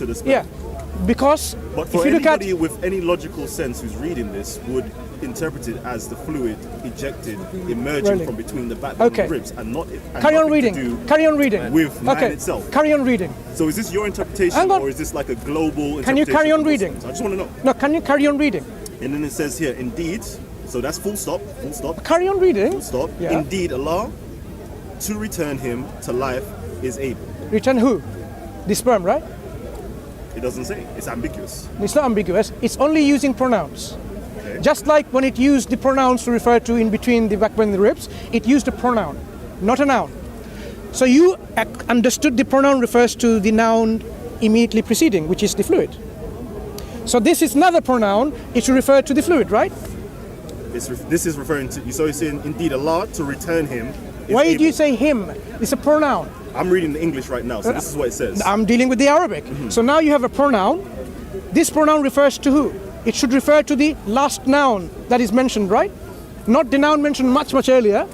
to the sperm. Yeah, because But for if you look at anybody with any logical sense who's reading this would interpret it as the fluid ejected, emerging Really? from between the backbone Okay. and ribs, and not carry on nothing to reading. do Carry on reading. with man okay. itself. Carry on reading. So is this your interpretation, Hang on. or is this like a global interpretation? Can you carry on from reading? Muslims? I just want to know. No, can you carry on reading? And then it says here, indeed. So that's full stop. Full stop. Carry on reading. Full stop. Yeah. Indeed, Allah, to return him to life, is able. Return who? The sperm, right? It doesn't say. It's ambiguous. It's not ambiguous. It's only using pronouns. Okay. Just like when it used the pronouns to refer to in between the backbone and the ribs, it used a pronoun, not a noun. So you understood the pronoun refers to the noun immediately preceding, which is the fluid. So this is another pronoun. It should refer to the fluid, right? This is referring to. So it's saying, indeed, Allah, to return him. Is Why did able. you say him? It's a pronoun. I'm reading the English right now, so this is what it says. I'm dealing with the Arabic. So now you have a pronoun. This pronoun refers to who? It should refer to the last noun that is mentioned, right? Not the noun mentioned much earlier.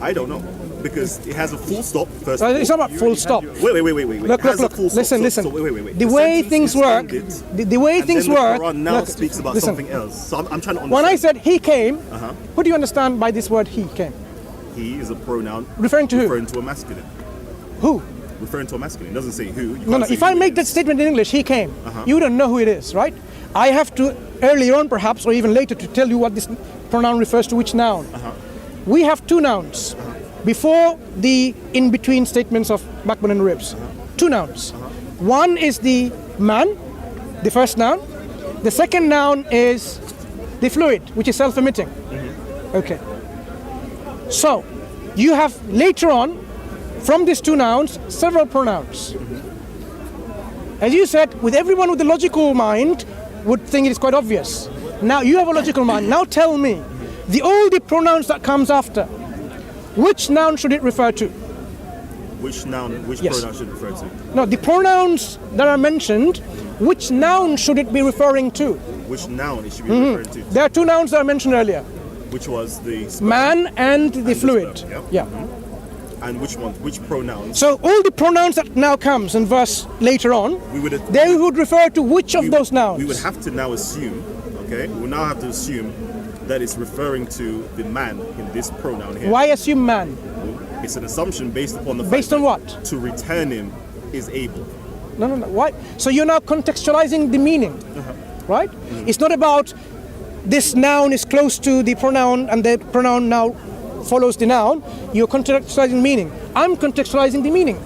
I don't know, because it has a full stop first. of It's all. not about full stop. Wait. Look, It has a look. full stop. Listen, So- listen. so wait. The The way sentence things is work, ended, the way and things then the work. Quran now look, speaks about listen. something else. So I'm trying to understand. When I said he came, Uh-huh. what do you understand by this word he came? He is a pronoun Referring to who? referring to a masculine. Who? Referring to a masculine. It doesn't say who. You No, can't no. say If I who it make that is. statement in English, he came. You don't know who it is, right? I have to earlier on, perhaps, or even later, to tell you what this pronoun refers to, which noun. We have two nouns before the in-between statements of backbone and ribs. Two nouns. One is the man, the first noun. The second noun is the fluid, which is self-emitting. Okay. So you have later on, from these two nouns, several pronouns. As you said, with everyone with a logical mind would think it is quite obvious. Now you have a logical mind. Now tell me, all the pronouns that comes after, which noun should it refer to? Which noun, which Yes. pronoun should it refer to? No, the pronouns that are mentioned, which noun should it be referring to? Which noun it should be referring to? There are two nouns that I mentioned earlier, Which was the sperm, man and the fluid. sperm, Yeah. and which one? Which pronouns? So all the pronouns that now comes in verse later on, We would. they would refer to which of those nouns? We would have to now assume. Okay, we will now have to assume that it's referring to the man in this pronoun here. Why assume man? It's an assumption based upon the fact Based on that what? to return him is able. No. Why? So you're now contextualizing the meaning, right? It's not about this noun is close to the pronoun and the pronoun now follows the noun. You're contextualizing meaning. I'm contextualizing the meaning.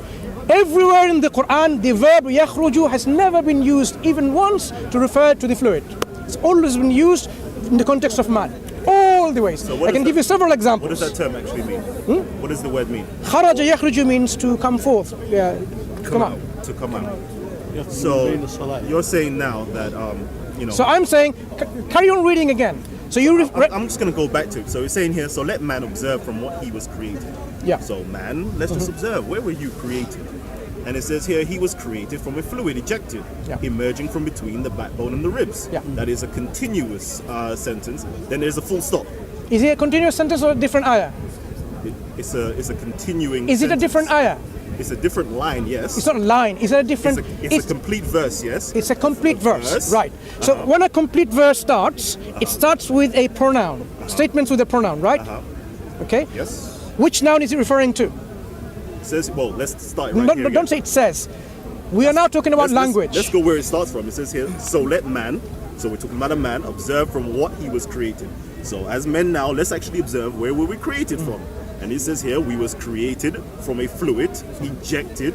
Everywhere in the Quran, the verb yakhruju has never been used even once to refer to the fluid. It's always been used in the context of man. All the ways. what I can does give you several What examples. does that term actually mean? What does the word mean? Kharaja yakhruju means to come forth. Yeah, come out. To come out. So you're saying now that So I'm saying, carry on reading again. So you I'm just going to go back to it. So it's saying here, so let man observe from what he was created. Yeah. So man, let's just observe. Where were you created? And it says here, he was created from a fluid ejected, Yeah. emerging from between the backbone and the ribs. Yeah. That is a continuous sentence. Then there's a full stop. Is it a continuous sentence or a different ayah? It's a continuing Is it a sentence. different ayah? It's a different line, yes. It's not a line. Is it a different? It's a complete verse, yes. It's a complete verse, verse. right? So when a complete verse starts, it starts with a pronoun. Statements with a pronoun, right? Okay. Yes. Which noun is it referring to? It says, well, let's start right here. Don't say it says. We are now talking about language. Let's go where it starts from. It says here, so let man, so we're talking about a man, observe from what he was created. So as men now, let's actually observe where were we created from. And it says here, we was created from a fluid, ejected,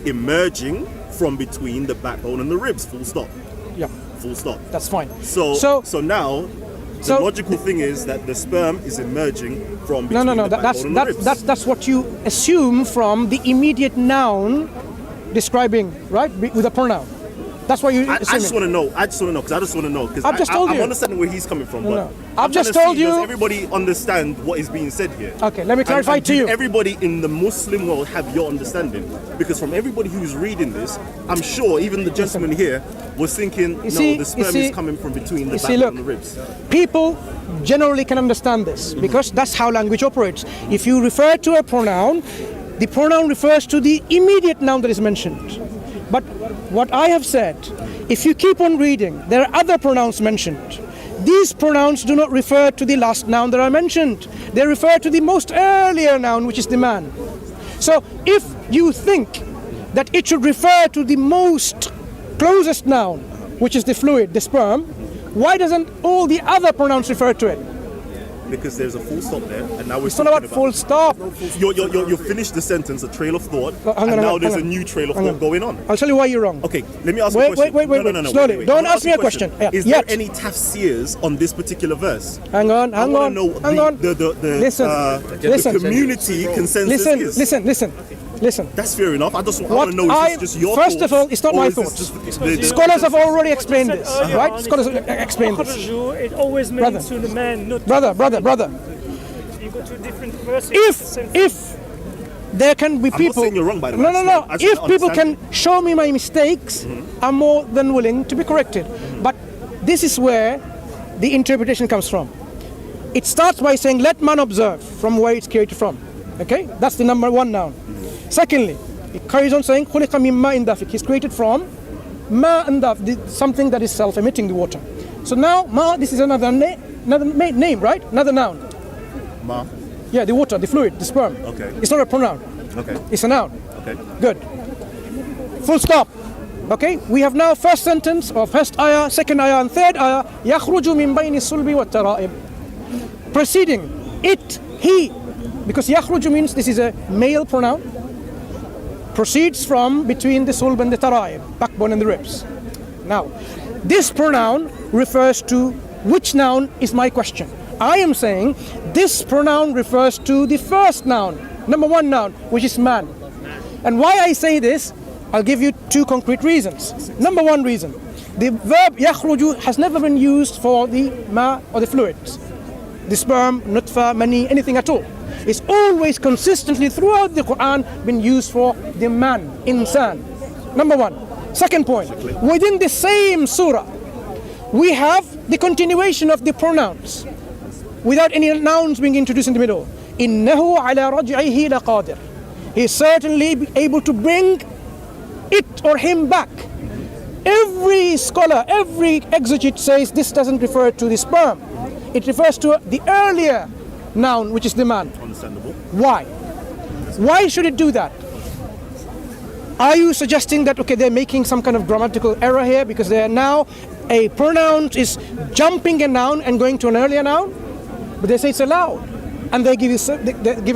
emerging from between the backbone and the ribs, full stop. Yeah, Full stop. that's fine. So now, the So- logical thing is that the sperm is emerging from between No. the backbone and the ribs. That's what you assume from the immediate noun describing, right? With a pronoun. That's why you I assume just it. want to know. I just want to know because I just want to know because I've just told I'm you. understanding where he's coming from. No, but no. I'm I've just trying to told see, you- Does everybody understand what is being said here? Okay, let me clarify and to did you. Everybody in the Muslim world have your understanding because from everybody who's reading this, I'm sure even the gentleman here was thinking, no, see- the sperm see- is coming from between the you see, backbone look. and the ribs. People generally can understand this because that's how language operates. If you refer to a pronoun, the pronoun refers to the immediate noun that is mentioned. But what I have said, if you keep on reading, there are other pronouns mentioned. These pronouns do not refer to the last noun that I mentioned. They refer to the most earlier noun, which is the man. So if you think that it should refer to the most closest noun, which is the fluid, the sperm, why doesn't all the other pronouns refer to it? Because there's a full stop there, and now we're It's not about full stop. You finished the sentence, a trail of thought, hang and on, now hang there's on. a new trail of thought going on. I'll tell you why you're wrong. Okay, let me ask you a question. Wait. Slowly. Wait. Don't Let me ask me you a question. Yeah, Is yet. there any tafsirs on this particular verse? Hang on. I want to know Listen. the community consensus is. Listen. That's fair enough. I just want What to know, is this just your first thoughts, of all, it's not or my is this thoughts. just Scholars have already explained this, right? Scholars have explained this. It always means to the man, not Brother. you go to different verses. If there can be I'm people, not saying you're wrong, by the way. no. I just If don't people understand can show me my mistakes, I'm more than willing to be corrected. But this is where the interpretation comes from. It starts by saying, "Let man observe from where it's created from." Okay, that's the number one noun. Secondly, it carries on saying, "خُلِقَ مِن مَاءٍ دَافِقٍ." He's created from ma and something that is self-emitting, the water. So now ma, this is another name, right? Another noun. Ma. Yeah, the water, the fluid, the sperm. Okay. It's not a pronoun. Okay. It's a noun. Okay. Good. Full stop. Okay. We have now first sentence or first ayah, second ayah, and third ayah. يَخْرُجُ مِن بَيْنِ الصُّلْبِ وَالتَّرَائِبِ. Preceding it, he, because يَخْرُجُ means this is a male pronoun. Proceeds from between the sulb and the tara'ib, backbone and the ribs. Now, this pronoun refers to which noun is my question. I am saying this pronoun refers to the first noun, number one noun, which is man. And why I say this, I'll give you two concrete reasons. Number one reason, the verb yakhruju has never been used for the ma or the fluids, the sperm, nutfa, mani, anything at all. It's always consistently throughout the Quran been used for the man, insan. Number one. Second point, within the same surah, we have the continuation of the pronouns without any nouns being introduced in the middle. إِنَّهُ عَلَى رَجْعِهِ لَقَادِرٌ. He is certainly able to bring it or him back. Every scholar, every exegete says this doesn't refer to the sperm. It refers to the earlier noun, which is the man. Understandable. Why? Why should it do that? Are you suggesting that, okay, they're making some kind of grammatical error here because they are now a pronoun is jumping a noun and going to an earlier noun? But they say it's allowed. And they're giving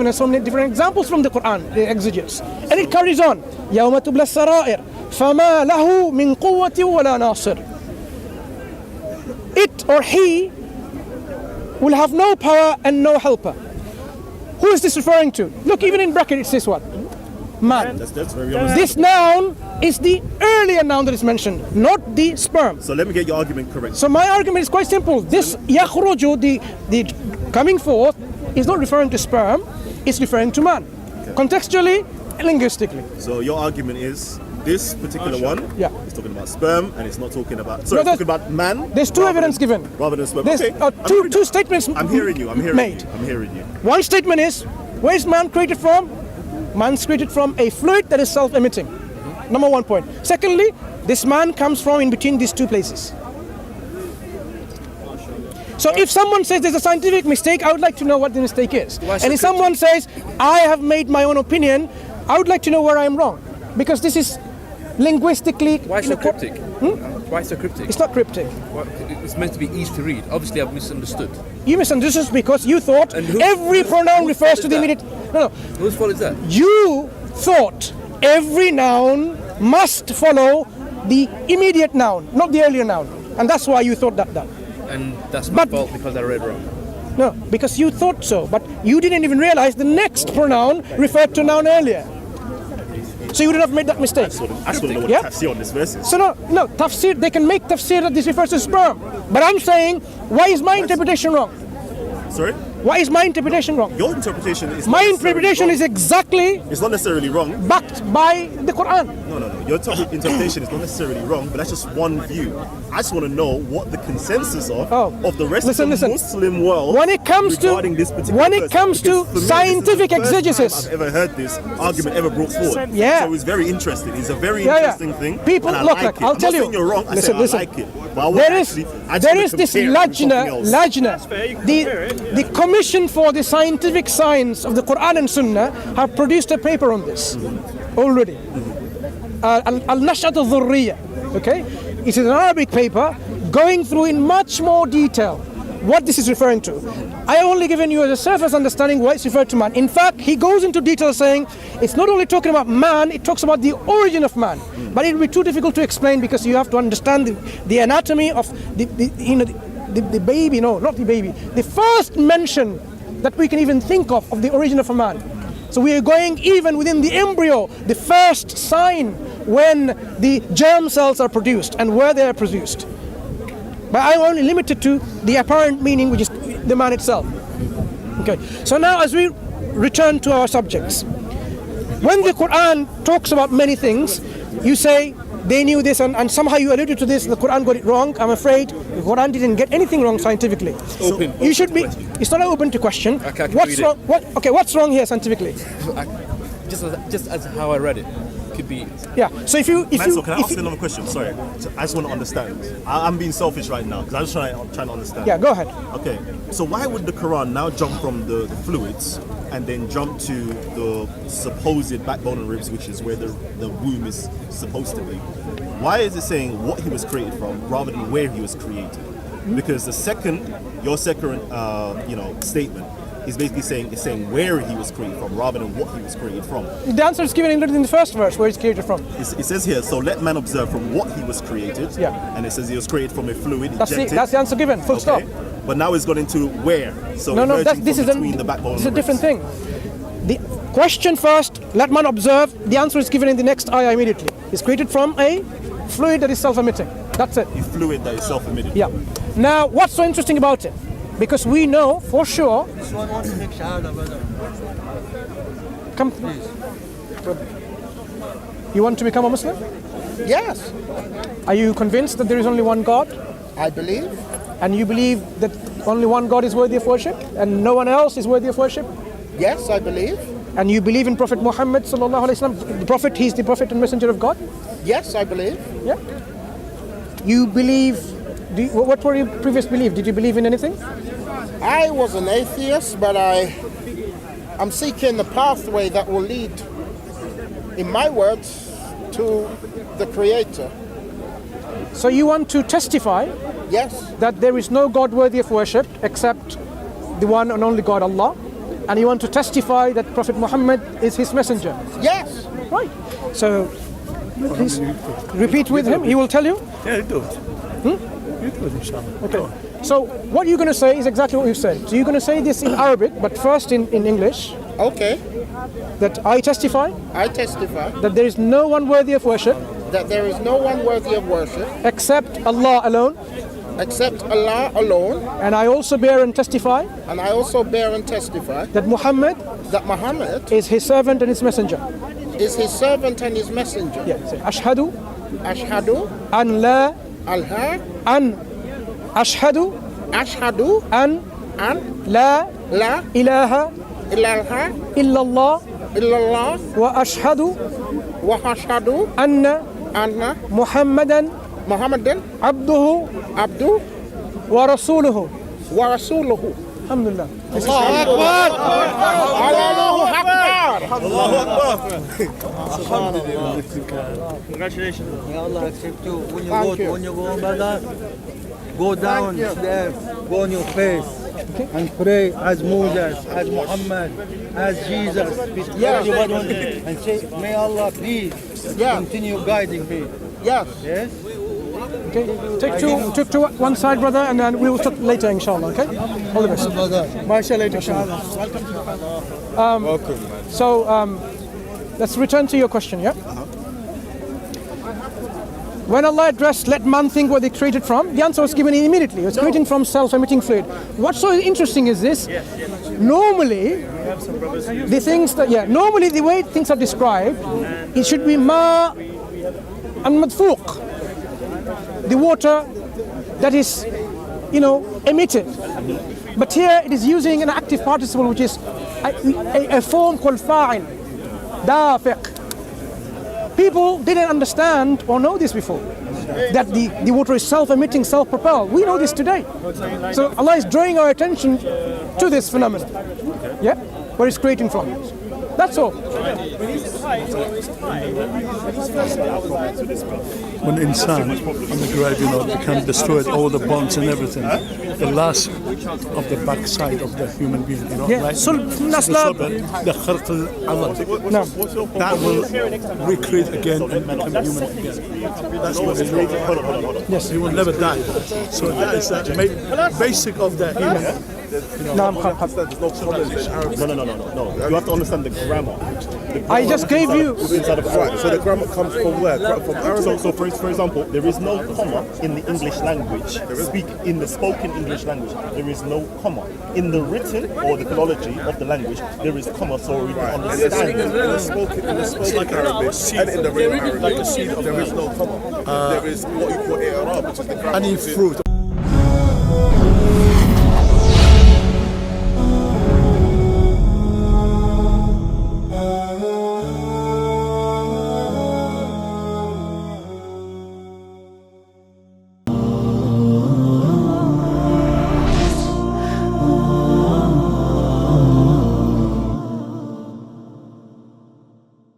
us so many different examples from the Quran, the exegetes. And it carries on. يَوْمَ تُبْلَى السَّرَائِرُ فَمَا لَهُ مِنْ قُوَّةٍ وَلَا نَاصِرٍ. It or he will have no power and no helper. Who is this referring to? Look, even in bracket it says what? Man. That's very honest. This noun is the earlier noun that is mentioned, not the sperm. So let me get your argument correct. So my argument is quite simple. This yakhruju, the coming forth, is not referring to sperm, it's referring to man. Okay. Contextually, linguistically. So your argument is this particular one is talking about sperm and it's not talking about talking about man. There's two evidence given. Rather than sperm. There's Okay. two statements I'm hearing you. I'm hearing you. One statement is, where is man created from? Man's created from a fluid that is self-emitting. Number one point. Secondly, this man comes from in between these two places. So if someone says there's a scientific mistake, I would like to know what the mistake is. And if someone says, I have made my own opinion, I would like to know where I am wrong. Because this is linguistically... Why so cryptic? Why so cryptic? It's not cryptic. Well, it's meant to be easy to read. Obviously, I've misunderstood. You misunderstood because you thought every pronoun refers to the immediate... No. Whose fault is that? You thought every noun must follow the immediate noun, not the earlier noun. And that's why you thought that. And that's my fault because I read wrong. No, because you thought so, but you didn't even realize the next pronoun referred to noun earlier. So you would have made that mistake. I still know what tafsir on this verse is. So no, tafsir, they can make tafsir that this refers to sperm. But I'm saying, why is my interpretation wrong? Sorry? Why is my interpretation wrong? Your interpretation is My not necessarily interpretation wrong. is exactly It's not necessarily wrong. backed by the Quran. No. Your interpretation is not necessarily wrong, but that's just one view. I just want to know what the consensus of the rest of the Muslim world when it comes regarding this particular when it comes to because for me, scientific this is the first exegesis. time I've ever heard this argument ever brought forward. Yeah. So it's very interesting. It's a very interesting thing. People, and I look, like it. I'll I'm tell not you. saying you're wrong. I Listen. I like it. But I want There is I just there want is to this compare it with something else. lajna. The Commission for the Scientific Science of the Quran and Sunnah have produced a paper on this already. Al-Nash'at al-Dhurriya. Okay, it is an Arabic paper going through in much more detail what this is referring to. I have only given you a surface understanding why it's referred to man. In fact, he goes into detail saying it's not only talking about man, it talks about the origin of man. But it will be too difficult to explain because you have to understand the anatomy of the baby. No, not the baby. The first mention that we can even think of the origin of a man. So we are going even within the embryo, the first sign when the germ cells are produced and where they are produced. But I'm only limited to the apparent meaning, which is the man itself. Okay, so now as we return to our subjects, when the Quran talks about many things, you say they knew this and somehow you alluded to this, the Quran got it wrong. I'm afraid the Quran didn't get anything wrong scientifically. You should be, it's not open to question. What's wrong? What's wrong here scientifically? Just as how I read it. Could be. Yeah. So if you Mansur, can I ask you another question? Sorry, I just want to understand. I'm being selfish right now because I'm just trying to understand. Yeah, go ahead. Okay, so why would the Quran now jump from the fluids and then jump to the supposed backbone and ribs, which is where the womb is supposed to be? Why is it saying what he was created from rather than where he was created? Because your second statement is basically saying where he was created from rather than what he was created from. The answer is given in the first verse, where it's created from. It says here, so let man observe from what he was created. Yeah. And it says he was created from a fluid That's injected. the answer given, full stop. But now it's gone into where. So No, this is the backbone it's a and different ribs. thing. The question first, let man observe, the answer is given in the next ayah immediately. It's created from a fluid that is self-emitting. That's it. A fluid that is self-emitting. Yeah. Now, what's so interesting about it? Because we know for sure. This one wants to make shahada, brother. Come, please. You want to become a Muslim? Yes, Are you convinced that there is only one God? I believe. And you believe that only one God is worthy of worship and no one else is worthy of worship? Yes, I believe. And you believe in Prophet Muhammad sallallahu alaihi wasallam, the Prophet, he's the Prophet and Messenger of God? Yes, I believe. Yeah. You believe, what were your previous belief? Did you believe in anything? I was an atheist, but I'm seeking the pathway that will lead, in my words, to the Creator. So you want to testify Yes, that there is no God worthy of worship except the one and only God, Allah, and you want to testify that Prophet Muhammad is his messenger. yes. Right. So please repeat with him. He will tell you. Yeah, do it. You do it, inshallah. Okay. So what you're going to say is exactly what you said. So you're going to say this in Arabic, but first in English. Okay, That I testify I testify that there is no one worthy of worship that there is no one worthy of worship except Allah alone, except Allah alone, and I also bear and testify and I also bear and testify that Muhammad that Muhammad is his servant and his messenger. is his servant and his messenger. Yeah. Say, Ashhadu Ashhadu an la Allah, an ashhadu Ashhadu an an la la ilaha ilaha illallah illallah wa ashhadu wa ashhadu anna anna Muhammadan Muhammadan abduhu abdu wa rasuluhu. wa rasuluhu. Alhamdulillah. Allahu Akbar. Congratulations. May Allah accept you. When you Thank go, you. when you go, brother, go down there, go on your face, and pray as Moses, as Muhammad, as Jesus. Yes. Everybody on it, and say, may Allah please continue guiding me. Yes. Yes. Okay. Take to one side, brother, and then we will talk later, inshallah. Okay. All the best. MashaAllah, inshallah. So let's return to your question. Yeah. When Allah addressed, let man think where they created from, the answer was given immediately. It was creating from self-emitting fluid. What's so interesting is this. Normally, normally the way things are described, it should be ma and madfuq. The water that is, emitted. But here it is using an active participle, which is a form called fa'il, dafiq. People didn't understand or know this before, that the water is self-emitting, self-propelled. We know this today. So Allah is drawing our attention to this phenomenon. Yeah? Where it's creating from. That's all. When insan on the grave, become destroyed, all the bones and everything, the last of the backside of the human being, right? The kharq al-alam, that will recreate again and become human again. That's what it is. Yes, he will never die. So that is the basic of the human. No. You have to understand the grammar. I just gave you. Right, so the grammar comes from where? From Arabic. So for example, there is no comma in the English language. In the spoken English language, there is no comma. In the written or the philology of the language, there is comma. So we can understand. In the spoken Arabic and in the real Arabic, there is no comma. There is what you call i'rab, which is the grammar. Any fruit.